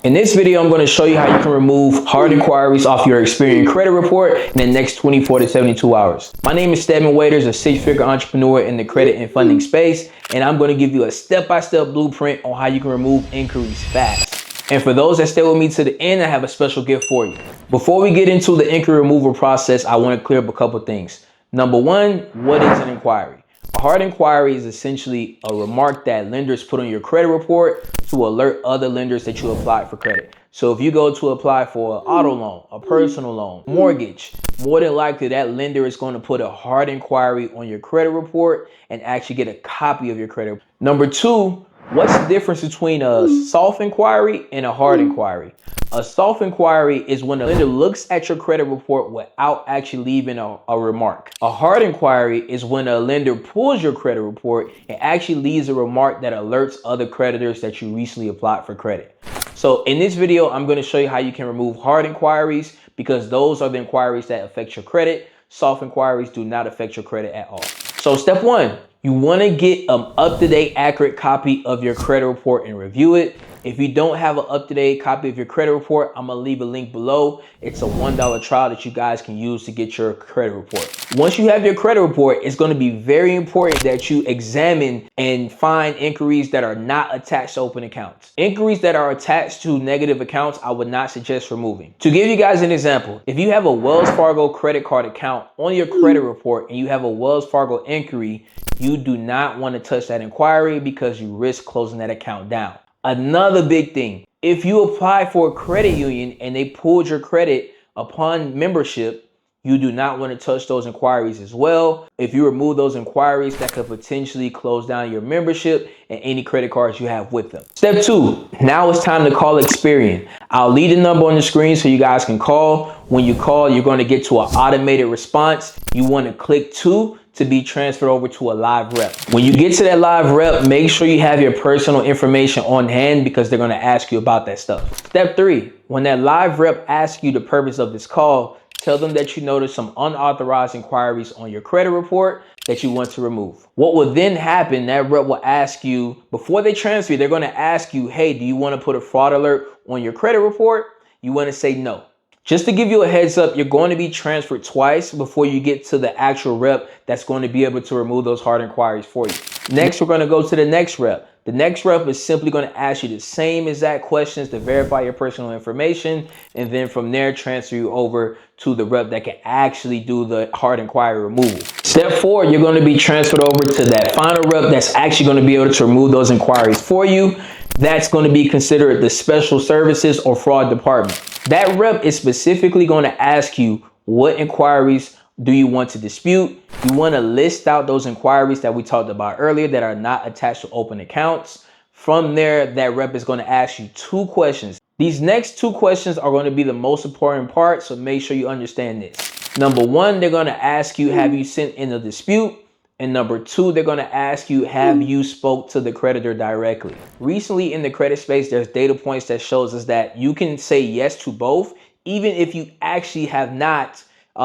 In this video, I'm going to show you how you can remove hard inquiries off your Experian credit report in the next 24 to 72 hours. My name is Sted.Waiters, a six-figure entrepreneur in the credit and funding space, and I'm going to give you a step-by-step blueprint on how you can remove inquiries fast. And for those that stay with me to the end, I have a special gift for you. Before we get into the inquiry removal process, I want to clear up a couple things. Number one, what is an inquiry? A hard inquiry is essentially a remark that lenders put on your credit report to alert other lenders that you applied for credit. So if you go to apply for an auto loan, a personal loan, mortgage, more than likely that lender is going to put a hard inquiry on your credit report and actually get a copy of your credit. Number two, what's the difference between a soft inquiry and a hard inquiry? A soft inquiry is when a lender looks at your credit report without actually leaving a remark. A hard inquiry is when a lender pulls your credit report and actually leaves a remark that alerts other creditors that you recently applied for credit. So in this video, I'm going to show you how you can remove hard inquiries because those are the inquiries that affect your credit. Soft inquiries do not affect your credit at all. So step one, you want to get an up-to-date, accurate copy of your credit report and review it. If you don't have an up-to-date copy of your credit report, I'm going to leave a link below. It's a $1 trial that you guys can use to get your credit report. Once you have your credit report, it's going to be very important that you examine and find inquiries that are not attached to open accounts. Inquiries that are attached to negative accounts, I would not suggest removing. To give you guys an example, if you have a Wells Fargo credit card account on your credit report and you have a Wells Fargo inquiry, you do not want to touch that inquiry because you risk closing that account down. Another big thing, if you apply for a credit union and they pulled your credit upon membership, you do not want to touch those inquiries as well. If you remove those inquiries, that could potentially close down your membership and any credit cards you have with them. Step two, now it's time to call Experian. I'll leave the number on the screen so you guys can call. When you call, you're going to get to an automated response. You want to click 2 to be transferred over to a live rep. When you get to that live rep, make sure you have your personal information on hand because they're going to ask you about that stuff. Step 3, when that live rep asks you the purpose of this call, tell them that you noticed some unauthorized inquiries on your credit report that you want to remove. What will then happen, that rep will ask you, before they transfer you, they're going to ask you, hey, do you want to put a fraud alert on your credit report? You want to say no. Just to give you a heads up, you're going to be transferred twice before you get to the actual rep that's going to be able to remove those hard inquiries for you. Next, we're going to go to the next rep. The next rep is simply going to ask you the same exact questions to verify your personal information, and then from there transfer you over to the rep that can actually do the hard inquiry removal. Step 4, you're going to be transferred over to that final rep that's actually going to be able to remove those inquiries for you. That's going to be considered the special services or fraud department. That rep is specifically going to ask you what inquiries do you want to dispute. You want to list out those inquiries that we talked about earlier that are not attached to open accounts. From there, that rep is going to ask you 2 questions. These next 2 questions are going to be the most important part, so make sure you understand this. Number 1, they're going to ask you, have you sent in a dispute? And number 2, they're going to ask you, have you spoke to the creditor directly? Recently in the credit space, there's data points that shows us that you can say yes to both, even if you actually have not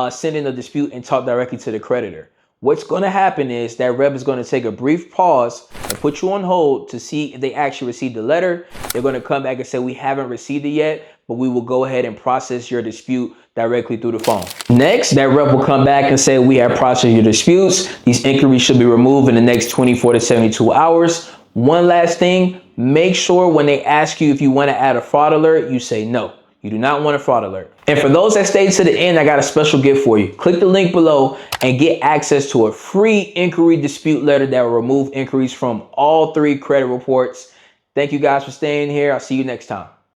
sent in a dispute and talked directly to the creditor. What's going to happen is that rep is going to take a brief pause and put you on hold to see if they actually received the letter. They're going to come back and say, we haven't received it yet, but we will go ahead and process your dispute directly through the phone. Next, that rep will come back and say, we have processed your disputes. These inquiries should be removed in the next 24 to 72 hours. One last thing, make sure when they ask you if you want to add a fraud alert, you say no. You do not want a fraud alert. And for those that stayed to the end, I got a special gift for you. Click the link below and get access to a free inquiry dispute letter that will remove inquiries from all 3 credit reports. Thank you guys for staying here. I'll see you next time.